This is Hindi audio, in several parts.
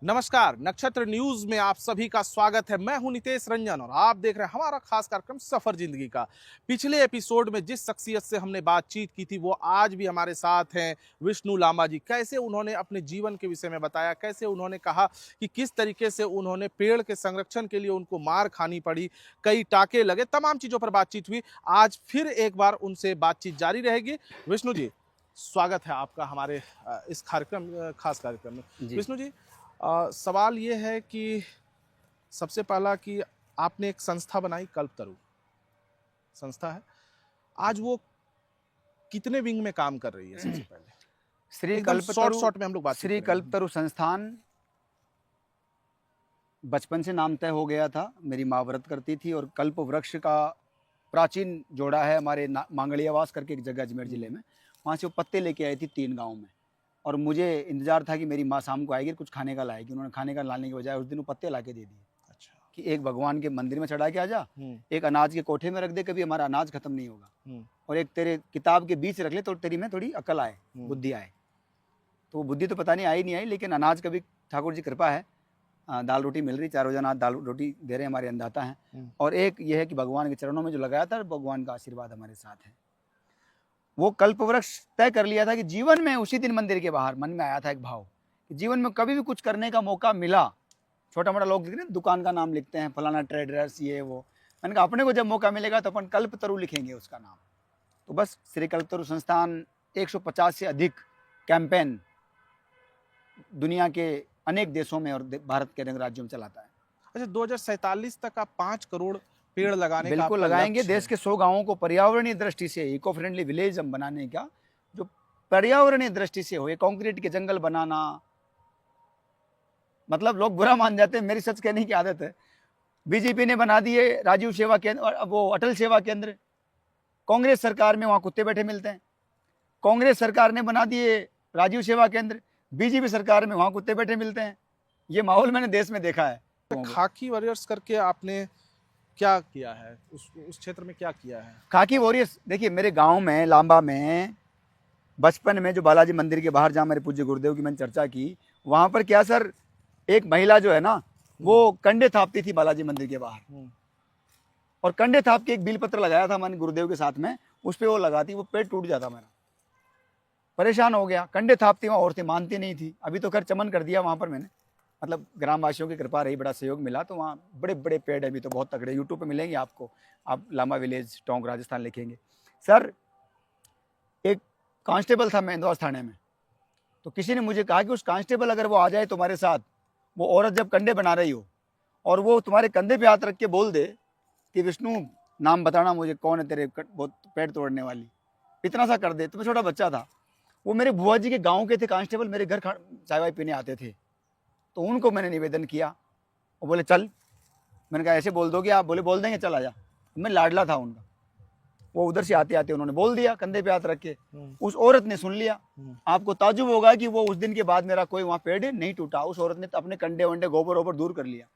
नमस्कार, नक्षत्र न्यूज में आप सभी का स्वागत है। मैं हूं नितेश रंजन और आप देख रहे हैं हमारा खास कार्यक्रम सफर जिंदगी का। पिछले एपिसोड में जिस शख्सियत से हमने बातचीत की थी वो आज भी हमारे साथ हैं, विष्णु लांबा जी। कैसे उन्होंने अपने जीवन के विषय में बताया, कैसे उन्होंने कहा कि किस तरीके से उन्होंने पेड़ के संरक्षण के लिए उनको मार खानी पड़ी, कई टाके लगे, तमाम चीजों पर बातचीत हुई। आज फिर एक बार उनसे बातचीत जारी रहेगी। विष्णु जी, स्वागत है आपका हमारे इस खास कार्यक्रम में। जी। विष्णु जी, सवाल ये है कि सबसे पहला कि आपने एक संस्था बनाई, कल्पतरु संस्था है। आज वो कितने विंग में काम कर रही है? सबसे पहले श्री एकदम कल्पतरु शॉर्ट में हम लोग बातचीत श्री करेंगे। कल्पतरु संस्थान बचपन से नाम तय हो गया था। मेरी माँ व्रत करती थी और कल्प वृक्ष का प्राचीन जोड़ा है हमारे मांगड़ियावास करके एक जगह अजमेर जिले में। वहाँ से वो पत्ते लेके आई थी 3 गाँव में, और मुझे इंतजार था कि मेरी माँ शाम को आएगी, कुछ खाने का लाएगी। उन्होंने खाने का लाने के बजाय उस दिन वो पत्ते ला के दे दिए। अच्छा। कि एक भगवान के मंदिर में चढ़ा के आ जा, एक अनाज के कोठे में रख दे, कभी हमारा अनाज खत्म नहीं होगा, और एक तेरे किताब के बीच रख ले तो तेरी में थोड़ी अकल आए, बुद्धि आए। तो वो बुद्धि तो पता नहीं आई नहीं आई, लेकिन अनाज कभी ठाकुर जी कृपा है, दाल रोटी मिल रही, 4 रोजाना दाल रोटी दे रहे हमारे अन्नदाता हैं। और एक ये है कि भगवान के चरणों में जो लगाया था, भगवान का आशीर्वाद हमारे साथ है। वो कल्पवृक्ष तय कर लिया था कि जीवन में उसी दिन मंदिर के बाहर मन में आया था एक भाव कि जीवन में कभी भी कुछ करने का मौका मिला, छोटा मोटा लोग लिखते हैं दुकान का नाम लिखते हैं, फलाना ट्रेडर्स ये वो, मैंने कहा अपने को जब मौका मिलेगा तो अपन कल्पतरु लिखेंगे उसका नाम। तो बस श्री कल्पतरु संस्थान 150 से अधिक कैंपेन दुनिया के अनेक देशों में और भारत के अनेक राज्यों में चलाता है। अच्छा, 2047 तक आप 5 करोड़ पेड़ लगाने का बिल्कुल आपका लगाएंगे। लक्ष्य देश के 100 गांवों को पर्यावरणीय दृष्टि से इको फ्रेंडली विलेज हम बनाने का, जो पर्यावरणीय दृष्टि से हो। ये कंक्रीट के जंगल बनाना, मतलब लोग बुरा मान जाते हैं, मेरी सच कहने की आदत है। बीजेपी ने बना दिए राजीव सेवा केंद्र और वो अटल सेवा केंद्र, कांग्रेस सरकार में वहाँ कुत्ते बैठे मिलते हैं। कांग्रेस सरकार ने बना दिए राजीव सेवा केंद्र, बीजेपी सरकार में वहाँ कुत्ते बैठे मिलते हैं। ये माहौल मैंने देश में देखा है। खाकी वॉरियर्स करके आपने क्या किया है, उस क्षेत्र में क्या किया है? खाकी वॉरियर्स, देखिए मेरे गांव में लांबा में बचपन में जो बालाजी मंदिर के बाहर जहाँ मेरे पूज्य गुरुदेव की मैंने चर्चा की, वहाँ पर क्या सर, एक महिला जो है ना वो कंडे थापती थी बालाजी मंदिर के बाहर, और कंडे थाप के एक बिलपत्र लगाया था मैंने गुरुदेव के साथ में, उस पर वो लगाती, वो पेट टूट जाता मेरा। परेशान हो गया, कंडे थापती, वहाँ औरतें मानती नहीं थी। अभी तो खैर चमन कर दिया वहाँ पर मैंने, मतलब ग्रामवासियों की कृपा रही, बड़ा सहयोग मिला, तो वहाँ बड़े बड़े पेड़ अभी तो बहुत तगड़े, यूट्यूब पे मिलेंगे आपको, आप लांबा विलेज टोंक राजस्थान लिखेंगे। सर एक कांस्टेबल था मैं इंदौर थाने में, तो किसी ने मुझे कहा कि उस कांस्टेबल अगर वो आ जाए तुम्हारे साथ, वो औरत जब कंडे बना रही हो और वो तुम्हारे कंधे पे हाथ रख के बोल दे कि विष्णु नाम बताना मुझे, कौन है तेरे बहुत पेड़ तोड़ने वाली, इतना सा कर दे। तो मैं छोटा बच्चा था, वो मेरे बुआ जी के गाँव के थे कांस्टेबल, मेरे घर चाय वाय पीने आते थे, तो उनको मैंने निवेदन किया। वो बोले चल, मैंने कहा ऐसे बोल दोगे आप? बोले बोल देंगे, चल आजा। मैं लाडला था उनका, वो उधर से आते आते उन्होंने बोल दिया कंधे पे हाथ रख के, उस औरत ने सुन लिया। आपको ताजुब होगा कि वो उस दिन के बाद मेरा कोई वहाँ पेड़ नहीं टूटा, उस औरत ने अपने कंडे वंडे गोबर वोबर दूर कर लिया।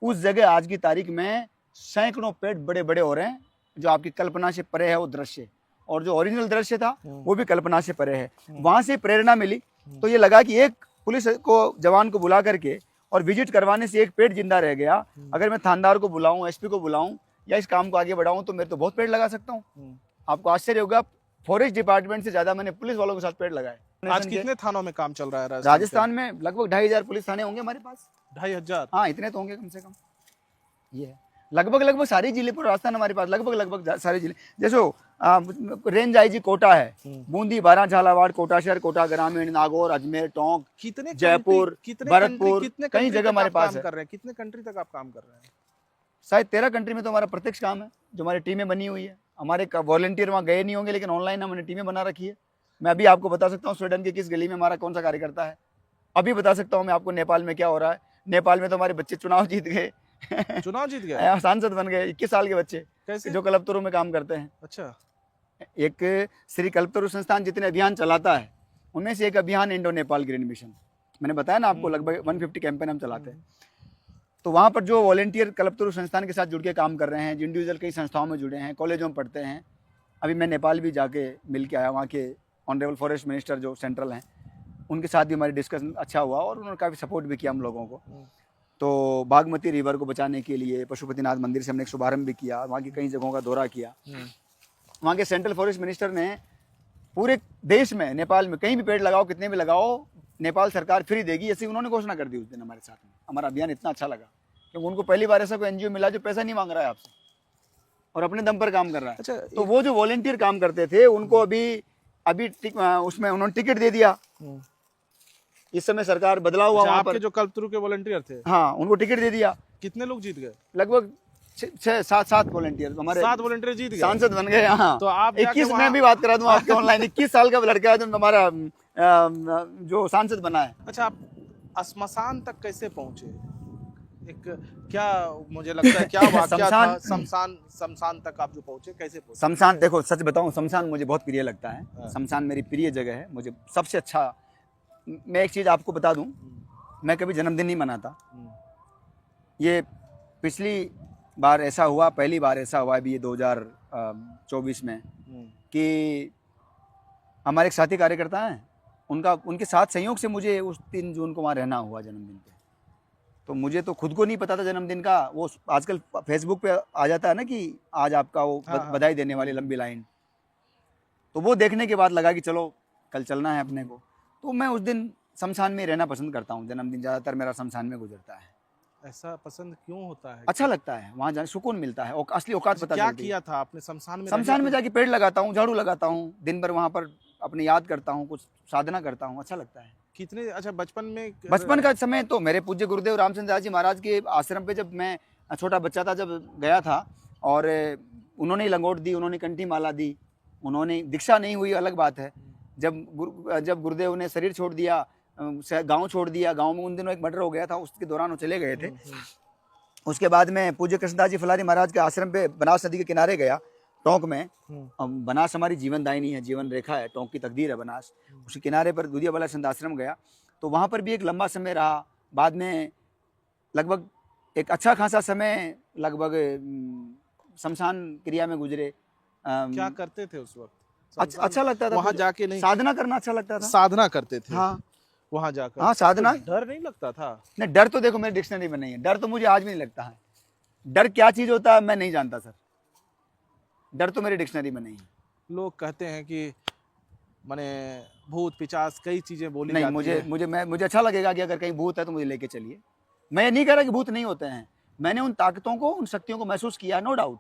उस जगह आज की तारीख में सैकड़ों पेड़ बड़े बड़े हो रहे हैं, जो आपकी कल्पना से परे है वो दृश्य, और जो ओरिजिनल दृश्य था वो भी कल्पना से परे है। वहां से प्रेरणा मिली, तो ये लगा कि एक पुलिस को जवान को बुला करके और विजिट करवाने से एक पेड़ जिंदा रह गया। अगर मैं थानेदार को बुलाऊं, एसपी को बुलाऊं या इस काम को आगे बढ़ाऊं तो मैं तो बहुत पेड़ लगा सकता हूं। आपको आश्चर्य होगा, फॉरेस्ट डिपार्टमेंट से ज्यादा मैंने पुलिस वालों के साथ पेड़ लगाए। आज कितने थानों में काम चल रहा है राजस्थान में? लगभग 2500 पुलिस थाने होंगे हमारे पास। 2500? हाँ, इतने तो होंगे कम से कम। ये है लगभग सारी जिले पर राजस्थान हमारे पास, लगभग सारे जिले। जैसे रेंज आईजी कोटा है, बूंदी, बारां, झालावाड़, कोटा शहर, कोटा ग्रामीण, नागौर, अजमेर, टोंक, जयपुर, भरतपुर, कई जगह हमारे पास है। कितने कंट्री तक आप काम कर रहे हैं? शायद 13 कंट्री में तो हमारा प्रत्यक्ष काम है, जो हमारी टीमें बनी हुई है। हमारे वॉलंटियर वहाँ गए नहीं होंगे, लेकिन ऑनलाइन हमने टीमें बना रखी है। मैं अभी आपको बता सकता हूँ स्वीडन की किस गली में हमारा कौन सा कार्यकर्ता है। अभी बता सकता हूँ मैं आपको नेपाल में क्या हो रहा है। नेपाल में तो हमारे बच्चे चुनाव जीत गए चुनाव जीत गए, सांसद बन गए, 21 साल के बच्चे। कैसे? जो कल्पतरु में काम करते हैं। अच्छा। एक श्री कल्पतरु संस्थान जितने अभियान चलाता है, उनमें से एक अभियान इंडो नेपाल ग्रीन मिशन, मैंने बताया ना आपको, लगभग 150 कैंपेन हम चलाते हैं। तो वहाँ पर जो वॉलेंटियर कल्पतरु संस्थान के साथ जुड़ के काम कर रहे हैं, जो इंडिविजुअल कई संस्थाओं में जुड़े हैं, कॉलेजों में पढ़ते हैं। अभी मैं नेपाल भी जाके मिल के आया, वहाँ के ऑनरेबल फॉरेस्ट मिनिस्टर जो सेंट्रल हैं, उनके साथ भी हमारी डिस्कशन अच्छा हुआ और उन्होंने काफ़ी सपोर्ट भी किया हम लोगों को। तो बागमती रिवर को बचाने के लिए पशुपतिनाथ मंदिर से हमने एक शुभारंभ भी किया, वहाँ की कई जगहों का दौरा किया। वहाँ के सेंट्रल फॉरेस्ट मिनिस्टर ने पूरे देश में, नेपाल में कहीं भी पेड़ लगाओ, कितने भी लगाओ, नेपाल सरकार फ्री देगी, ऐसी उन्होंने घोषणा कर दी उस दिन हमारे साथ में। हमारा अभियान इतना अच्छा लगा क्योंकि उनको पहली बार ऐसा कोई एनजीओ मिला जो पैसा नहीं मांग रहा है आपसे और अपने दम पर काम कर रहा है। अच्छा, तो वो जो वॉलेंटियर काम करते थे उनको अभी उसमें उन्होंने टिकट दे दिया। इस समय सरकार बदलाव हुआ, वहाँ आपके पर जो कल्पतरू के वॉलंटियर थे, हाँ उनको टिकट दे दिया। कितने लोग जीत गए? लगभग 6-7 वॉलेंटियर हमारे 7 वॉलंटियर जीत गए, सांसद बन गए। हाँ, तो आप 21 मैं भी बात करा दूं आपके ऑनलाइन, 21 साल का लड़का है जो हमारा जो सांसद बना है। अच्छा, आप श्मशान तक कैसे पहुंचे? एक क्या मुझे लगता है क्या वाकया था? शमशान तक आप जो पहुंचे, कैसे पहुंचे? शमशान, देखो सच बताऊं, शमशान मुझे बहुत प्रिय लगता है। हाँ। शमशान मेरी प्रिय जगह है, मुझे सबसे अच्छा। मैं एक चीज़ आपको बता दूं, मैं कभी जन्मदिन नहीं मनाता। ये पिछली बार ऐसा हुआ, पहली बार ऐसा हुआ अभी ये 2024 में कि हमारे एक साथी कार्यकर्ता हैं, उनके साथ संयोग से मुझे उस 3 जून को वहाँ रहना हुआ जन्मदिन पे। तो मुझे तो खुद को नहीं पता था जन्मदिन का। वो आजकल फेसबुक पे आ जाता है ना कि आज आपका वो बधाई देने वाली लंबी लाइन, तो वो देखने के बाद लगा कि चलो कल चलना है अपने को। तो मैं उस दिन शमशान में रहना पसंद करता हूँ। जन्मदिन ज़्यादातर मेरा शमशान में गुजरता है। ऐसा पसंद क्यों होता है? अच्छा लगता है, वहाँ जाने सुकून मिलता है, असली औकात पता क्या चलती है। किया था आपने शमशान में? शमशान में जाके पेड़ लगाता हूँ, झाड़ू लगाता हूँ, दिन भर वहाँ पर अपनी याद करता हूँ, कुछ साधना करता हूँ, अच्छा लगता है। कितने, अच्छा बचपन का समय तो मेरे पूज्य गुरुदेव रामचंद्र दास जी महाराज के आश्रम पे जब मैं छोटा बच्चा था, जब गया था, और उन्होंने लंगोट दी, उन्होंने कंठी माला दी, उन्होंने दीक्षा नहीं हुई अलग बात है। जब गुरुदेव ने शरीर छोड़ दिया, गांव छोड़ दिया, गांव में उन दिनों एक मर्डर हो गया था, उसके दौरान वो चले गए थे। उसके बाद में पूज्य कृष्णदास जी फुलारी महाराज के आश्रम पे बनास नदी के किनारे गया, टोंक में। बनास हमारी जीवनदायिनी है, जीवन रेखा है, टोंक की तकदीर है बनास। उसके किनारे पर दुधिया वाला संत आश्रम गया, तो वहाँ पर भी एक लंबा समय रहा। बाद में लगभग एक अच्छा खासा समय लगभग शमशान क्रिया में गुजरे। क्या करते थे उस वक्त? अच्छा लगता था वहाँ जाके? नहीं, साधना करना अच्छा लगता था। साधना करते थे? हाँ, वहाँ जाकर? हाँ, साधना। तो डर नहीं लगता था? नहीं, डर तो देखो मेरी डिक्शनरी में नहीं है। डर तो मुझे आज भी नहीं लगता है। डर क्या चीज होता है मैं नहीं जानता सर, डर तो मेरी डिक्शनरी में नहीं है। लोग कहते हैं कि माने भूत पिचास कई चीजें बोली नहीं, जाती है। मुझे अच्छा लगेगा कि अगर कहीं भूत है तो मुझे लेके चलिए। मैं ये नहीं कह रहा कि भूत नहीं होते हैं, मैंने उन ताकतों को, उन शक्तियों को महसूस किया, नो डाउट।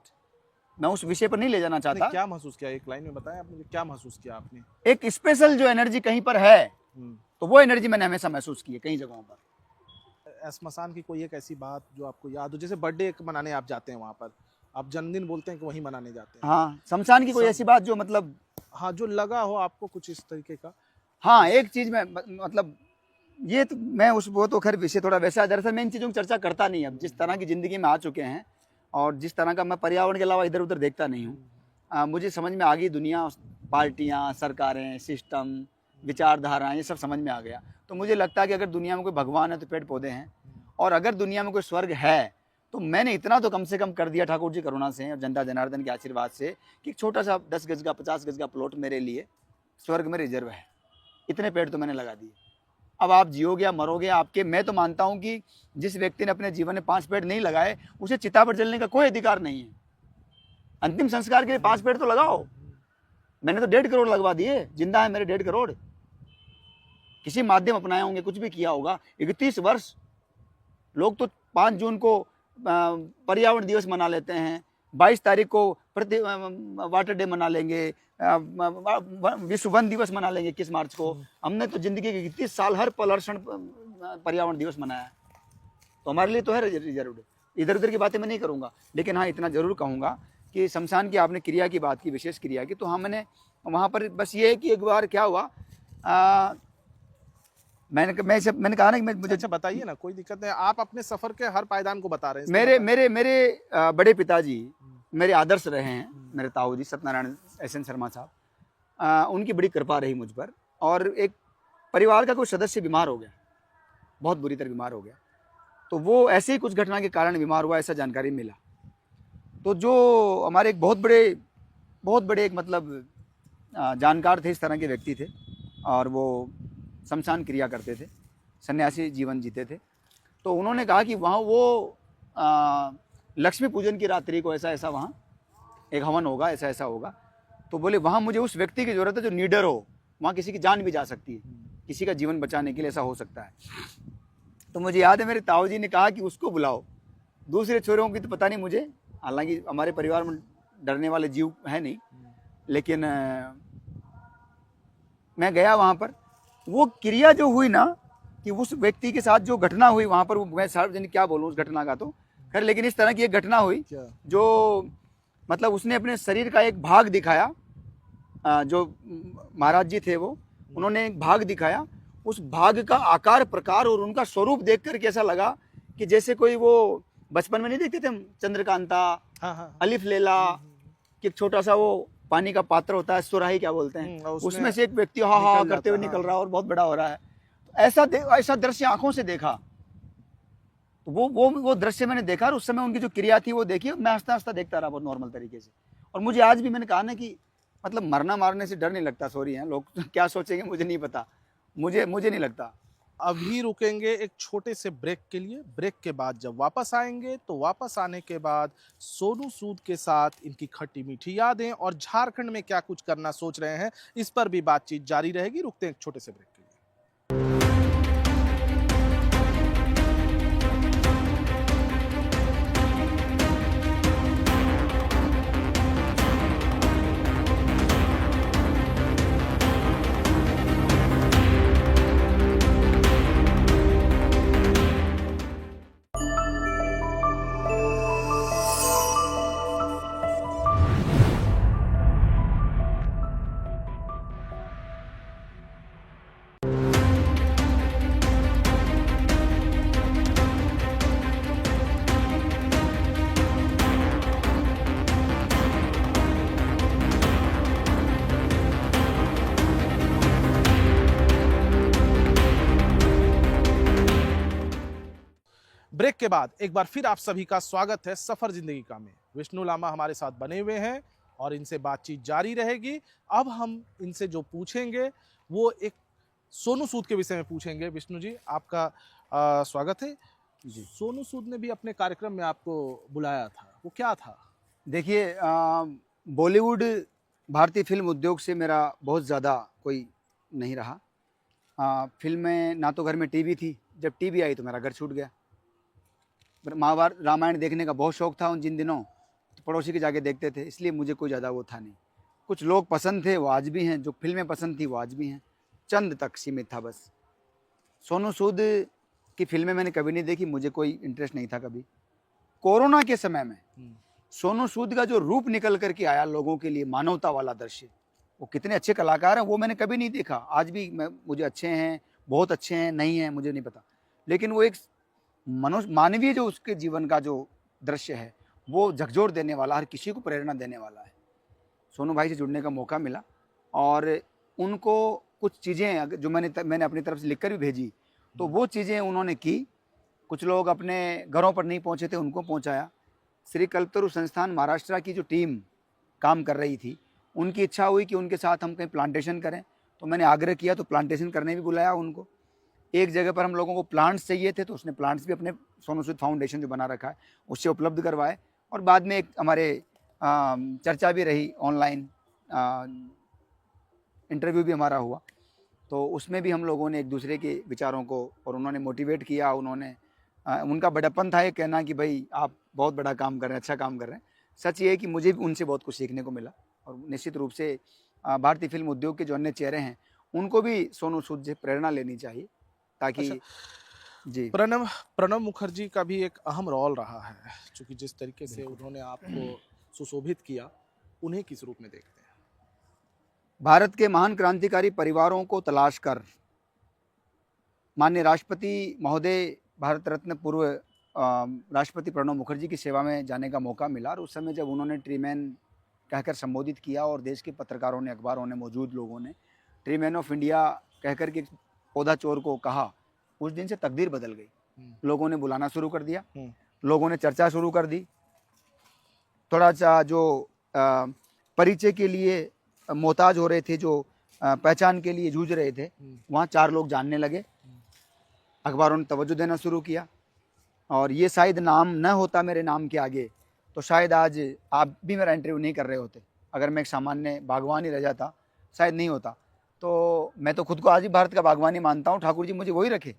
मैं उस विषय पर नहीं ले जाना चाहता। क्या महसूस किया, एक लाइन में बताएं आप मुझे, क्या महसूस किया आपने? एक स्पेशल जो एनर्जी कहीं पर है, तो वो एनर्जी मैंने हमेशा महसूस की है कई जगहों पर। श्मशान की कोई एक ऐसी बात जो आपको याद हो, जैसे बर्थडे मनाने आप जाते हैं, वहाँ पर आप जन्मदिन बोलते हैं कि वहीं मनाने जाते हैं। हाँ, शमशान की कोई ऐसी बात जो मतलब, हाँ, जो लगा हो आपको कुछ इस तरीके का? हाँ, एक चीज में मतलब ये तो मैं वो तो खैर विषय थोड़ा वैसा है। दरअसल मैं इन चीज़ों की चर्चा करता नहीं। अब जिस तरह की ज़िंदगी में आ चुके हैं और जिस तरह का मैं पर्यावरण के अलावा इधर उधर देखता नहीं हूँ। मुझे समझ में आ गई दुनिया, पार्टियाँ, सरकारें, सिस्टम, विचारधाराएँ, ये सब समझ में आ गया। तो मुझे लगता है कि अगर दुनिया में कोई भगवान है तो पेड़ पौधे हैं, और अगर दुनिया में कोई स्वर्ग है तो मैंने इतना तो कम से कम कर दिया ठाकुर जी करुणा से और जनता जनार्दन के आशीर्वाद से कि छोटा सा 10 गज का 50 गज का प्लॉट मेरे लिए स्वर्ग में रिजर्व है। इतने पेड़ तो मैंने लगा दिए। अब आप जियोगे या मरोगे आपके। मैं तो मानता हूं कि जिस व्यक्ति ने अपने जीवन में 5 पेड़ नहीं लगाए उसे चिता पर जलने का कोई अधिकार नहीं है। अंतिम संस्कार के लिए 5 पेड़ तो लगाओ। मैंने तो 1.5 करोड़ लगवा दिए, जिंदा है मेरे 1.5 करोड़। किसी माध्यम अपनाए होंगे, कुछ भी किया होगा। 31 वर्ष लोग तो 5 जून को पर्यावरण दिवस मना लेते हैं, 22 तारीख को वाटर डे मना लेंगे, विश्व वन दिवस मना लेंगे 21 मार्च को। हमने तो जिंदगी के 31 साल हर पल हर क्षण पर्यावरण दिवस मनाया। तो हमारे लिए तो है रिजर्व। इधर उधर की बातें मैं नहीं करूंगा, लेकिन हाँ इतना जरूर कहूंगा कि शमशान की आपने क्रिया की बात की, विशेष क्रिया की, तो हाँ मैंने वहाँ पर बस ये है कि एक बार क्या हुआ, मैंने कहा ना कि मुझे। अच्छा बताइए ना, कोई दिक्कत नहीं, आप अपने सफर के हर पायदान को बता रहे हैं। मेरे बड़े पिताजी मेरे आदर्श रहे हैं, मेरे ताऊ जी सत्यनारायण SN शर्मा साहब। उनकी बड़ी कृपा रही मुझ पर। और एक परिवार का कोई सदस्य बीमार हो गया, बहुत बुरी तरह बीमार हो गया, तो वो ऐसे ही कुछ घटना के कारण बीमार हुआ, ऐसा जानकारी मिला। तो जो हमारे एक बहुत बड़े एक मतलब जानकार थे, इस तरह के व्यक्ति थे, और वो शमशान क्रिया करते थे, सन्यासी जीवन जीते थे। तो उन्होंने कहा कि वहाँ वो लक्ष्मी पूजन की रात्रि को ऐसा ऐसा वहाँ एक हवन होगा, ऐसा ऐसा होगा। तो बोले वहाँ मुझे उस व्यक्ति की ज़रूरत है जो नीडर हो, वहाँ किसी की जान भी जा सकती है, किसी का जीवन बचाने के लिए ऐसा हो सकता है। तो मुझे याद है मेरे ताऊ जी ने कहा कि उसको बुलाओ। दूसरे छोरों की तो पता नहीं मुझे, हालांकि हमारे परिवार में डरने वाले जीव है नहीं, लेकिन मैं गया वहाँ पर। वो क्रिया जो हुई ना, कि उस व्यक्ति के साथ जो घटना हुई वहाँ पर, वो मैं सार्वजनिक क्या बोलूँ उस घटना का, तो खैर, लेकिन इस तरह की एक घटना हुई जो मतलब उसने अपने शरीर का एक भाग दिखाया। जो महाराज जी थे वो, उन्होंने एक भाग दिखाया। उस भाग का आकार प्रकार और उनका स्वरूप देख कर के ऐसा लगा कि जैसे कोई वो बचपन में नहीं देखते थे हम चंद्रकांता, अलिफ लैला, कि एक छोटा सा वो पानी का पात्र होता है, सुराही क्या बोलते हैं, उसमें से एक व्यक्ति हा हा करते हुए निकल रहा है और बहुत बड़ा हो रहा है। ऐसा दृश्य आंखों से देखा। तो वो दृश्य मैंने देखा और उस समय उनकी जो क्रिया थी वो देखी। मैं हंसता हंसता देखता रहा बहुत नॉर्मल तरीके से। और मुझे आज भी, मैंने कहा ना कि मतलब मरना मारने से डर नहीं लगता। सॉरी हैं लोग क्या सोचेंगे मुझे नहीं पता, मुझे नहीं लगता। अभी रुकेंगे एक छोटे से ब्रेक के लिए। ब्रेक के बाद जब वापस आएंगे तो वापस आने के बाद सोनू सूद के साथ इनकी खट्टी मीठी यादें और झारखंड में क्या कुछ करना सोच रहे हैं, इस पर भी बातचीत जारी रहेगी। रुकते हैं एक छोटे से ब्रेक के लिए। ब्रेक के बाद एक बार फिर आप सभी का स्वागत है सफर जिंदगी का में। विष्णु लामा हमारे साथ बने हुए हैं और इनसे बातचीत जारी रहेगी। अब हम इनसे जो पूछेंगे वो एक सोनू सूद के विषय में पूछेंगे। विष्णु जी, आपका स्वागत है जी। सोनू सूद ने भी अपने कार्यक्रम में आपको बुलाया था, वो क्या था? देखिए, बॉलीवुड भारतीय फिल्म उद्योग से मेरा बहुत ज़्यादा कोई नहीं रहा। फिल्में ना तो घर में टीवी थी, जब टीवी आई तो मेरा घर छूट गया। महाभारत रामायण देखने का बहुत शौक था उन जिन दिनों, तो पड़ोसी के जाके देखते थे, इसलिए मुझे कोई ज़्यादा वो था नहीं। कुछ लोग पसंद थे, वो आज भी हैं, जो फिल्में पसंद थी वो आज भी हैं, चंद तक सीमित था बस। सोनू सूद की फिल्में मैंने कभी नहीं देखी, मुझे कोई इंटरेस्ट नहीं था कभी। कोरोना के समय में सोनू सूद का जो रूप निकल करके आया लोगों के लिए, मानवता वाला दृश्य, वो कितने अच्छे कलाकार हैं वो मैंने कभी नहीं देखा। आज भी मुझे अच्छे हैं, बहुत अच्छे हैं, नहीं हैं मुझे नहीं पता, लेकिन वो एक मानवीय जो उसके जीवन का जो दृश्य है वो झकझोर देने वाला, हर किसी को प्रेरणा देने वाला है। सोनू भाई से जुड़ने का मौका मिला और उनको कुछ चीज़ें जो मैंने अपनी तरफ से लिखकर भी भेजी, तो वो चीज़ें उन्होंने की। कुछ लोग अपने घरों पर नहीं पहुंचे थे, उनको पहुंचाया। श्री कल्पतरु संस्थान महाराष्ट्र की जो टीम काम कर रही थी, उनकी इच्छा हुई कि उनके साथ हम कहीं प्लांटेशन करें, तो मैंने आग्रह किया, तो प्लांटेशन करने भी बुलाया उनको। एक जगह पर हम लोगों को प्लांट्स चाहिए थे, तो उसने प्लांट्स भी अपने सोनू सूद फाउंडेशन जो बना रखा है उससे उपलब्ध करवाए। और बाद में एक हमारे चर्चा भी रही, ऑनलाइन इंटरव्यू भी हमारा हुआ, तो उसमें भी हम लोगों ने एक दूसरे के विचारों को, और उन्होंने मोटिवेट किया। उन्होंने उनका बड़प्पन था ये कहना कि भाई आप बहुत बड़ा काम कर रहे हैं, अच्छा काम कर रहे हैं। सच ये है कि मुझे भी उनसे बहुत कुछ सीखने को मिला, और निश्चित रूप से भारतीय फिल्म उद्योग के जो अन्य चेहरे हैं उनको भी सोनू सूद से प्रेरणा लेनी चाहिए, ताकि जी। प्रणब मुखर्जी का भी एक अहम रोल रहा है, क्योंकि जिस तरीके से उन्होंने आपको सुशोभित किया, उन्हें किस रूप में देखते हैं? भारत के महान क्रांतिकारी परिवारों को तलाश कर माननीय राष्ट्रपति महोदय, भारत रत्न पूर्व राष्ट्रपति प्रणब मुखर्जी की सेवा में जाने का मौका मिला। और उस समय जब उन्होंने ट्रीमैन कहकर संबोधित किया, और देश के पत्रकारों ने, अखबारों ने, मौजूद लोगों ने ट्रीमैन ऑफ इंडिया कहकर के पौधा चोर को कहा, उस दिन से तकदीर बदल गई। लोगों ने बुलाना शुरू कर दिया, लोगों ने चर्चा शुरू कर दी। थोड़ा सा जो परिचय के लिए मोहताज हो रहे थे, जो पहचान के लिए जूझ रहे थे, वहाँ 4 लोग जानने लगे, अखबारों ने तवज्जो देना शुरू किया, और ये शायद नाम न होता मेरे नाम के आगे तो शायद आज आप भी मेरा इंटरव्यू नहीं कर रहे होते। अगर मैं एक सामान्य बागवान ही रह जाता शायद नहीं होता। तो मैं तो खुद को आज भी भारत का बागवान ही मानता हूँ। ठाकुर जी मुझे वही रखे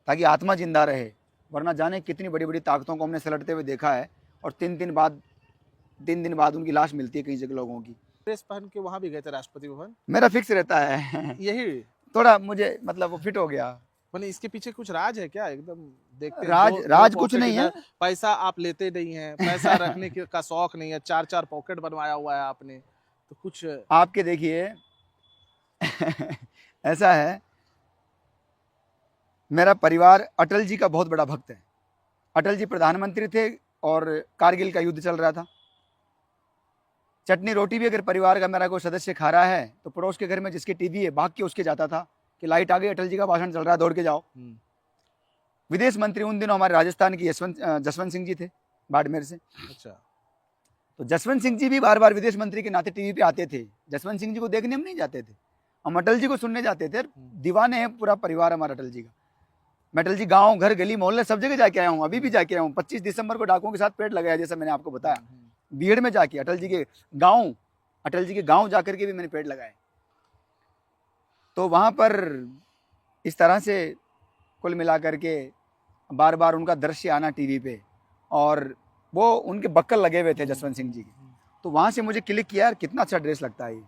ताकि आत्मा जिंदा रहे, वरना जाने कितनी बड़ी बड़ी ताकतों को हमने सलटते हुए देखा है, और 3 दिन बाद उनकी लाश मिलती है कई जगह लोगों की। ड्रेस पहन के वहां भी गए थे राष्ट्रपति भवन? मेरा फिक्स रहता है यही थोड़ा मुझे मतलब वो फिट हो गया। मैंने इसके पीछे कुछ राज है क्या? एकदम देखते हैं राज कुछ नहीं है। पैसा आप लेते नहीं है, पैसा रखने का शौक नहीं है, 4 पॉकेट बनवाया हुआ है आपने, तो कुछ आपके देखिए ऐसा है, मेरा परिवार अटल जी का बहुत बड़ा भक्त है। अटल जी प्रधानमंत्री थे और कारगिल का युद्ध चल रहा था। चटनी रोटी भी अगर परिवार का मेरा कोई सदस्य खा रहा है तो पड़ोस के घर में जिसकी टीवी है भाग के उसके जाता था कि लाइट आ गई, अटल जी का भाषण चल रहा है, दौड़ के जाओ। विदेश मंत्री उन दिनों हमारे राजस्थान की जसवंत सिंह जी थे, बाड़मेर से। अच्छा। तो जसवंत सिंह जी भी बार बार विदेश मंत्री के नाते टीवी पे आते थे। जसवंत सिंह जी को देखने हम नहीं जाते थे, हम अटल जी को सुनने जाते थे। दीवाने हैं पूरा परिवार हमारा अटल जी का। मैं अटल जी गाँव घर गली मोहल्ले सब जगह जाके आया हूँ, अभी भी जाके आया हूँ। 25 दिसंबर को डाकुओं के साथ पेड़ लगाया, जैसा मैंने आपको बताया। बीहड़ में जाके अटल जी के गाँव जाकर के भी मैंने पेड़ लगाए। तो वहाँ पर इस तरह से कुल मिलाकर के बार बार उनका दृश्य आना टीवी पे, और वो उनके बक्कल लगे हुए थे जसवंत सिंह जी के। तो वहाँ से मुझे क्लिक किया यार कितना अच्छा ड्रेस लगता है ये।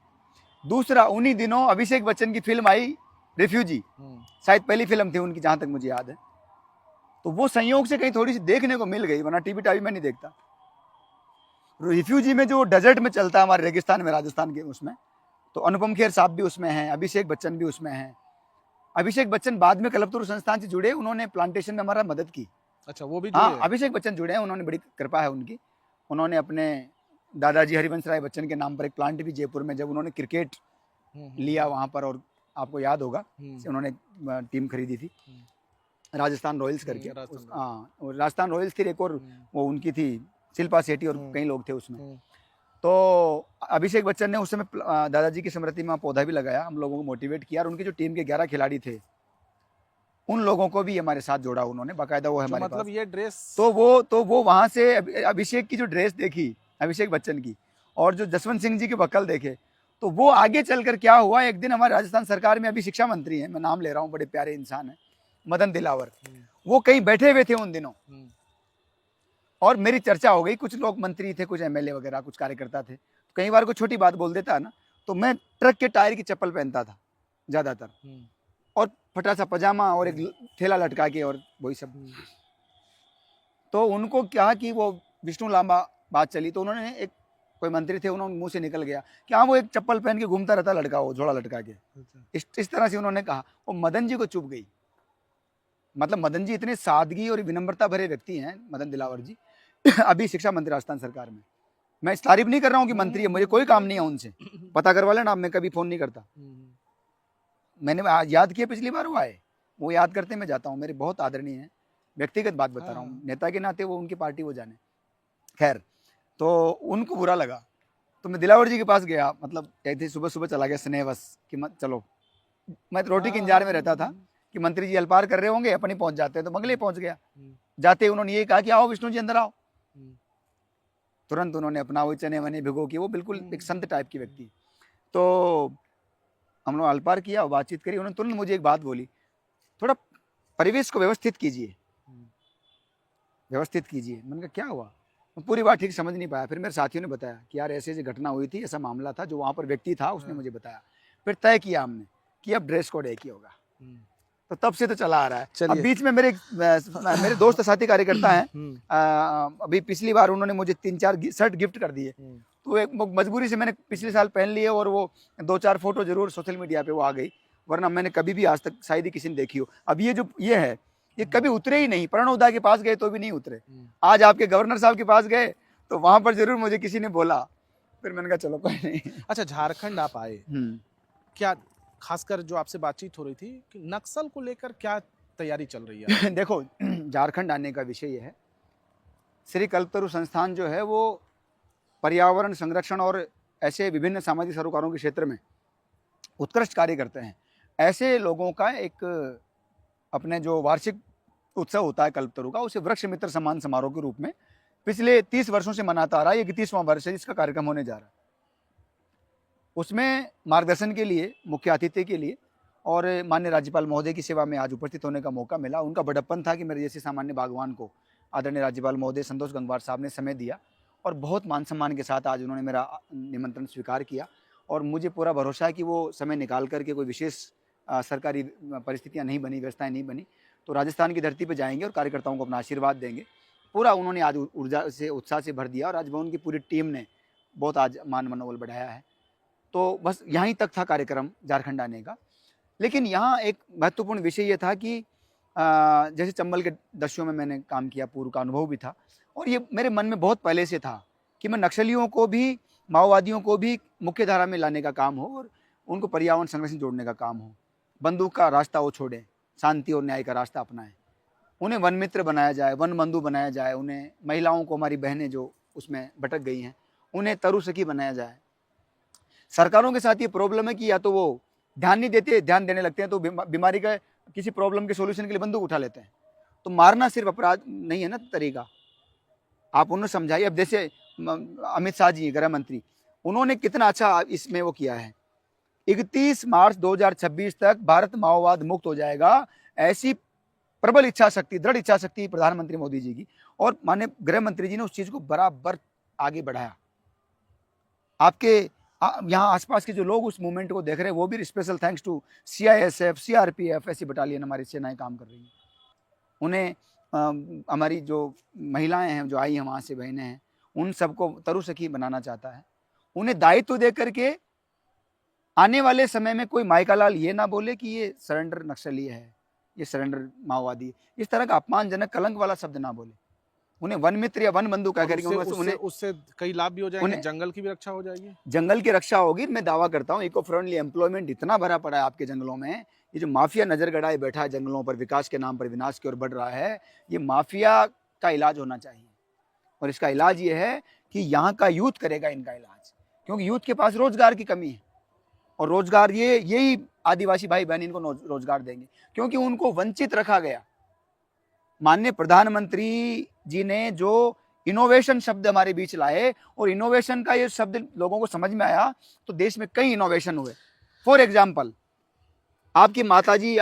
दूसरा, उन्हीं दिनों अभिषेक बच्चन की फिल्म आई रिफ्यूजी, शायद पहली फिल्म थी उनकी जहाँ तक मुझे याद है। तो वो संयोग से कहीं थोड़ी सी देखने को मिल गई, वरना टीवी टावी में नहीं देखता। रिफ्यूजी में जो डेजर्ट में चलता है हमारे रेगिस्तान में, राजस्थान के, उसमें तो अनुपम खेर साहब भी उसमें हैं, अभिषेक बच्चन भी उसमें हैं। अभिषेक बच्चन बाद में कलपतरू संस्थान से जुड़े, उन्होंने प्लांटेशन में हमारा मदद की। अच्छा, वो भी हाँ, अभिषेक बच्चन जुड़े हैं, उन्होंने बड़ी कृपा है उनकी। उन्होंने अपने दादाजी हरिवंश राय बच्चन के नाम पर एक प्लांट भी जयपुर में, जब उन्होंने क्रिकेट लिया वहाँ पर, और आपको याद होगा उन्होंने टीम खरीदी थी राजस्थान रॉयल्स करके। हाँ, राजस्थान रॉयल्स थी एक, और वो उनकी थी शिल्पा शेट्टी और कई लोग थे उसमें। तो अभिषेक बच्चन ने उस समय दादाजी की स्मृति में पौधा भी लगाया, हम लोगों को मोटिवेट किया, और उनकी जो टीम के 11 खिलाड़ी थे उन लोगों को भी हमारे साथ जोड़ा उन्होंने बाकायदा। वो है हमारे मतलब पास। ये ड्रेस तो वो वहां से अभिषेक की जो ड्रेस देखी, अभिषेक बच्चन की, और जो जसवंत सिंह जी के बक्कल देखे, तो वो आगे चलकर क्या हुआ, एक दिन हमारे राजस्थान सरकार में अभी शिक्षा मंत्री हैं, मैं नाम ले रहा हूँ, बड़े प्यारे इंसान है, मदन दिलावर। वो कहीं बैठे हुए थे उन दिनों, और मेरी चर्चा हो गई। कुछ लोग मंत्री थे, कुछ एमएलए वगैरह, कुछ कार्यकर्ता थे। कई बार कोई छोटी बात बोल देता है ना, तो मैं ट्रक के टायर की चप्पल पहनता था ज्यादातर, और फटा सा पजामा और एक थैला लटका के, और वही सब। तो उनको क्या कि वो विष्णु लांबा बात चली, तो उन्होंने एक कोई मंत्री थे, उन्होंने मुंह से निकल गया कि हाँ वो एक चप्पल पहन के घूमता रहता लड़का, वो झोला लटका के। इस तरह से उन्होंने कहा। वो मदन जी को चुभ गई। मतलब मदन जी इतने सादगी और विनम्रता भरे व्यक्ति हैं, मदन दिलावर जी, अभी शिक्षा मंत्री राजस्थान सरकार में। मैं इस तारीफ नहीं कर रहा हूँ कि मंत्री है, मुझे कोई काम नहीं है उनसे, पता करवा लेना, मैं कभी फोन नहीं करता। मैंने याद किया पिछली बार वो आए, वो याद करते मैं जाता हूँ, मेरे बहुत आदरणीय है, व्यक्तिगत बात बता रहा हूँ, नेता के नाते वो उनकी पार्टी वो जाने। खैर, तो उनको बुरा लगा, तो मैं दिलावर जी के पास गया, मतलब ऐसे सुबह सुबह चला गया स्नेहवश कि मत चलो। मैं तो रोटी के इंतजार में रहता था कि मंत्री जी अल्पार कर रहे होंगे, अपनी पहुंच जाते हैं, तो बंगले पहुंच गया। जाते उन्होंने ये कहा कि आओ विष्णु जी अंदर आओ। तुरंत उन्होंने अपना वो चने वने भिगो के, वो बिल्कुल एक संत टाइप की व्यक्ति। तो हम लोग अल्पार किया, बातचीत करी, उन्होंने तुरंत मुझे एक बात बोली, थोड़ा परिवेश को व्यवस्थित कीजिए, व्यवस्थित कीजिए। मैंने कहा क्या हुआ? मैं पूरी बात ठीक समझ नहीं पाया। फिर मेरे साथियों ने बताया कि यार ऐसे ऐसी घटना हुई थी, ऐसा मामला था, जो वहाँ पर व्यक्ति था उसने मुझे बताया। फिर तय किया हमने कि अब ड्रेस कोड एक ही होगा। तो तब से तो चला आ रहा है। अब बीच में मेरे दोस्त साथी कार्यकर्ता हैं, अभी पिछली बार उन्होंने मुझे 3-4 शर्ट गिफ्ट कर दिए, तो एक मजबूरी से मैंने पिछले साल पहन लिए, और वो 2-4 फोटो जरूर सोशल मीडिया पे वो आ गई, वरना मैंने कभी भी आज तक शायद ही किसी ने देखी हो। अब ये जो ये है, ये कभी उतरे ही नहीं। प्रणव के पास गए तो भी नहीं उतरे। आज आपके गवर्नर साहब के पास गए तो वहां पर जरूर मुझे किसी ने बोला, फिर मैंने कहा चलो कोई नहीं। अच्छा, झारखंड आप आए, क्या खासकर जो आपसे बातचीत हो रही थी कि नक्सल को लेकर क्या तैयारी चल रही है? देखो, झारखंड आने का विषय यह है, श्री कल्पतरु संस्थान जो है वो पर्यावरण संरक्षण और ऐसे विभिन्न सामाजिक सरोकारों के क्षेत्र में उत्कृष्ट कार्य करते हैं। ऐसे लोगों का एक अपने जो वार्षिक उत्सव होता है कल्पतरु का, उसे वृक्ष मित्र सम्मान समारोह के रूप में पिछले 30 वर्षों से मनाता आ रहा है। ये 31वां वर्ष है जिसका कार्यक्रम होने जा रहा है। उसमें मार्गदर्शन के लिए, मुख्य अतिथि के लिए और माननीय राज्यपाल महोदय की सेवा में आज उपस्थित होने का मौका मिला। उनका बड़प्पन था कि मेरे जैसे सामान्य बागवान को आदरणीय राज्यपाल महोदय संतोष गंगवार साहब ने समय दिया और बहुत मान सम्मान के साथ आज उन्होंने मेरा निमंत्रण स्वीकार किया। और मुझे पूरा भरोसा है कि वो समय निकाल करके, कोई विशेष सरकारी परिस्थितियाँ नहीं बनी, व्यवस्थाएँ नहीं बनी, तो राजस्थान की धरती पर जाएंगे और कार्यकर्ताओं को अपना आशीर्वाद देंगे। पूरा उन्होंने आज ऊर्जा से, उत्साह से भर दिया और राजभवन की पूरी टीम ने बहुत आज मान मनोबल बढ़ाया है। तो बस यहीं तक था कार्यक्रम झारखंड आने का। लेकिन यहाँ एक महत्वपूर्ण विषय ये था कि जैसे चंबल के दस्युओं में मैंने काम किया, पूर्व का अनुभव भी था और ये मेरे मन में बहुत पहले से था कि मैं नक्सलियों को भी, माओवादियों को भी मुख्य धारा में लाने का काम हो और उनको पर्यावरण संरक्षण जोड़ने का काम हो। बंदूक का रास्ता वो छोड़ें, शांति और न्याय का रास्ता अपनाएं, उन्हें वन मित्र बनाया जाए, वन बंधु बनाया जाए, उन्हें महिलाओं को, हमारी बहनें जो उसमें भटक गई हैं, उन्हें तरु सखी बनाया जाए। सरकारों के साथ ये प्रॉब्लम है कि या तो वो ध्यान नहीं देते, ध्यान देने लगते हैं तो बीमारी का, किसी प्रॉब्लम के सॉल्यूशन के लिए बंदूक उठा लेते हैं। तो मारना सिर्फ अपराध नहीं है ना तरीका, आप उन्हें समझाइए। अब जैसे अमित शाह जी गृह मंत्री, उन्होंने कितना अच्छा इसमें वो किया है, 31 मार्च 2026 तक भारत माओवाद मुक्त हो जाएगा, ऐसी प्रबल इच्छा शक्ति, दृढ़ इच्छा शक्ति प्रधानमंत्री मोदी जी की और माननीय गृह मंत्री जी ने उस चीज को बराबर आगे बढ़ाया। आपके यहाँ आसपास के जो लोग उस मूवमेंट को देख रहे हैं, वो भी special thanks to CISF, CRPF, ऐसी बटालियन हमारी सेनाएं काम कर रही हैं। उन्हें हमारी जो महिलाएं हैं जो आई हैं वहाँ से, बहनें हैं, उन सबको तरु सखी बनाना चाहता है। उन्हें दायित्व दे करके आने वाले समय में कोई माइका लाल ये ना बोले कि ये सरेंडर नक्सली है, ये सरेंडर माओवादी, इस तरह का अपमानजनक कलंक वाला शब्द ना बोले। उन्हें वन मित्र या वन बंधु कह करके उससे कई लाभ भी हो जाएंगे, जंगल की भी रक्षा हो जाएगी, जंगल की रक्षा होगी। मैं दावा करता हूँ इको फ्रेंडली एम्प्लॉयमेंट इतना भरा पड़ा है आपके जंगलों में। ये जो माफिया नजर गड़ाए बैठा है जंगलों पर, विकास के नाम पर विनाश की ओर बढ़ रहा है, ये माफिया का इलाज होना चाहिए। और इसका इलाज ये है कि यहाँ का यूथ करेगा इनका इलाज, क्योंकि यूथ के पास रोजगार की कमी है और रोजगार यही आदिवासी भाई बहन इनको रोजगार देंगे, क्योंकि उनको वंचित रखा गया। माननीय प्रधानमंत्री जी ने जो इनोवेशन शब्द हमारे बीच लाए और इनोवेशन का ये शब्द लोगों को समझ में आया तो देश में कई इनोवेशन हुए। फॉर एग्जाम्पल, आपकी माताजी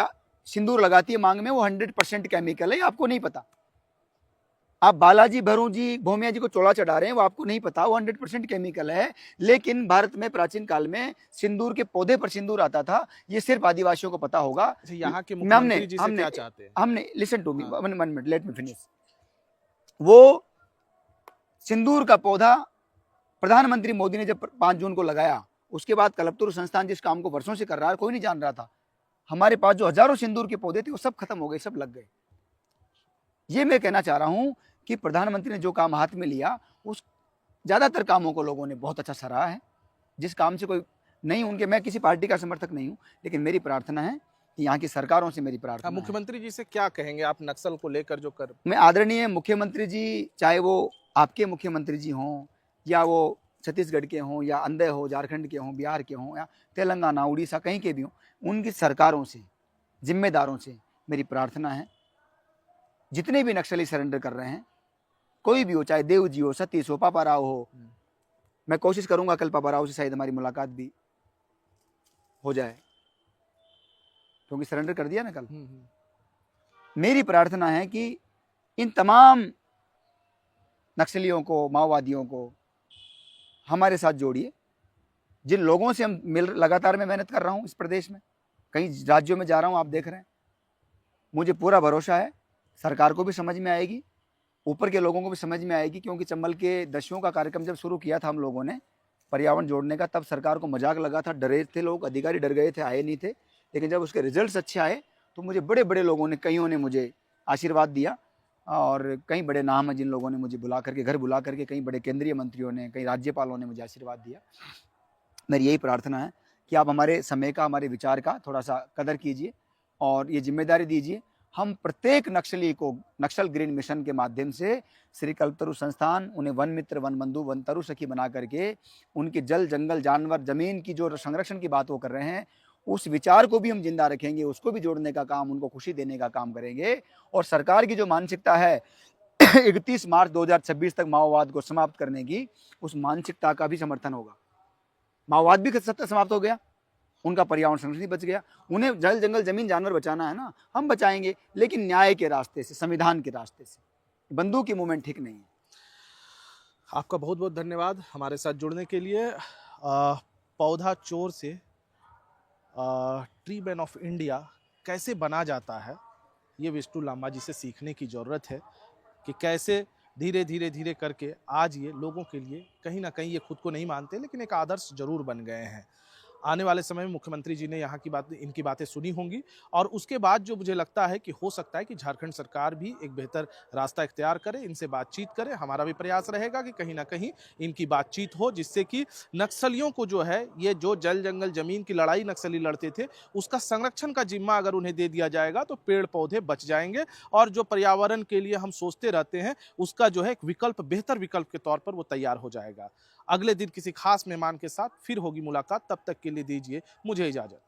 सिंदूर लगाती है मांग में, वो 100% केमिकल है, आपको नहीं पता। आप बालाजी, भरू जी, भोमिया जी को चोला चढ़ा रहे हैं, वो आपको नहीं पता, वो 100% केमिकल है। लेकिन भारत में प्राचीन काल में सिंदूर के पौधे पर सिंदूर आता था, ये सिर्फ आदिवासियों को पता होगा। यहाँ के मुख्यमंत्री जी से क्या चाहते हैं? हमने listen to me, 1 minute, let me finish. वो सिंदूर का पौधा प्रधानमंत्री मोदी ने जब 5 जून को लगाया, उसके बाद कल्पतरु संस्थान जिस काम को वर्षों से कर रहा है, कोई नहीं जान रहा था। हमारे पास जो हजारों सिंदूर के पौधे थे वो सब खत्म हो गए, सब लग गए। ये मैं कहना चाह रहा हूं कि प्रधानमंत्री ने जो काम हाथ में लिया, उस ज्यादातर कामों को लोगों ने बहुत अच्छा सराहा है। जिस काम से कोई नहीं, उनके, मैं किसी पार्टी का समर्थक नहीं हूं, लेकिन मेरी प्रार्थना है कि यहाँ की सरकारों से मेरी प्रार्थना है। मुख्यमंत्री जी से क्या कहेंगे आप नक्सल को लेकर जो कर? मैं आदरणीय मुख्यमंत्री जी, चाहे वो आपके मुख्यमंत्री जी हों या वो छत्तीसगढ़ के हों या अंधे हो, झारखंड के हों, बिहार के हों या तेलंगाना, उड़ीसा, कहीं के भी हों, उनकी सरकारों से, जिम्मेदारों से मेरी प्रार्थना है, जितने भी नक्सली सरेंडर कर रहे हैं, कोई भी हो, चाहे देव जी हो, सतीश हो, पापा राव हो, मैं कोशिश करूंगा कल पापा राव से शायद हमारी मुलाकात भी हो जाए, क्योंकि सरेंडर कर दिया ना कल। मेरी प्रार्थना है कि इन तमाम नक्सलियों को, माओवादियों को हमारे साथ जोड़िए। जिन लोगों से हम लगातार मैं मेहनत कर रहा हूं इस प्रदेश में, कई राज्यों में जा रहा हूं, आप देख रहे हैं, मुझे पूरा भरोसा है सरकार को भी समझ में आएगी, ऊपर के लोगों को भी समझ में आएगी। क्योंकि चंबल के दस्युओं का कार्यक्रम जब शुरू किया था हम लोगों ने पर्यावरण जोड़ने का, तब सरकार को मजाक लगा था, डरे थे लोग, अधिकारी डर गए थे, आए नहीं थे। लेकिन जब उसके रिजल्ट्स अच्छे आए तो मुझे बड़े बड़े लोगों ने, कईयों ने मुझे आशीर्वाद दिया और कई बड़े नाम हैं जिन लोगों ने मुझे बुला करके, घर बुला करके, कई बड़े केंद्रीय मंत्रियों ने, कई राज्यपालों ने मुझे आशीर्वाद दिया। मेरी यही प्रार्थना है कि आप हमारे समय का, हमारे विचार का थोड़ा सा कदर कीजिए और ये जिम्मेदारी दीजिए हम प्रत्येक नक्सली को नक्सल ग्रीन मिशन के माध्यम से श्री कल्पतरु संस्थान उन्हें वन मित्र, वन बंधु, वन तरु सखी बना करके उनके जल, जंगल, जानवर, जमीन की जो संरक्षण की बात वो कर रहे हैं, उस विचार को भी हम जिंदा रखेंगे, उसको भी जोड़ने का काम, उनको खुशी देने का काम करेंगे। और सरकार की जो मानसिकता है 31 मार्च 2026 तक माओवाद को समाप्त करने की, उस मानसिकता का भी समर्थन होगा। माओवाद भी सत्ता समाप्त हो गया, उनका पर्यावरण संरक्षण बच गया। उन्हें जल, जंगल, जमीन, जानवर बचाना है ना, हम बचाएंगे, लेकिन न्याय के रास्ते से, संविधान के रास्ते से। बंदूक की मूवमेंट ठीक नहीं है। आपका बहुत बहुत धन्यवाद हमारे साथ जुड़ने के लिए। पौधा चोर से ट्री मैन ऑफ इंडिया कैसे बना जाता है, ये विष्णु लांबा जी से सीखने की ज़रूरत है कि कैसे धीरे धीरे धीरे करके आज ये लोगों के लिए कहीं ना कहीं, ये खुद को नहीं मानते लेकिन एक आदर्श जरूर बन गए हैं। आने वाले समय में मुख्यमंत्री जी ने यहाँ की बात, इनकी बातें सुनी होंगी और उसके बाद जो मुझे लगता है कि हो सकता है कि झारखंड सरकार भी एक बेहतर रास्ता इख्तियार करे, इनसे बातचीत करे। हमारा भी प्रयास रहेगा कि कहीं ना कहीं इनकी बातचीत हो, जिससे कि नक्सलियों को जो है, ये जो जल, जंगल, जमीन की लड़ाई नक्सली लड़ते थे, उसका संरक्षण का जिम्मा अगर उन्हें दे दिया जाएगा तो पेड़ पौधे बच जाएंगे और जो पर्यावरण के लिए हम सोचते रहते हैं, उसका जो है एक विकल्प, बेहतर विकल्प के तौर पर वो तैयार हो जाएगा। अगले दिन किसी खास मेहमान के साथ फिर होगी मुलाकात, तब तक के लिए दीजिए मुझे इजाजत।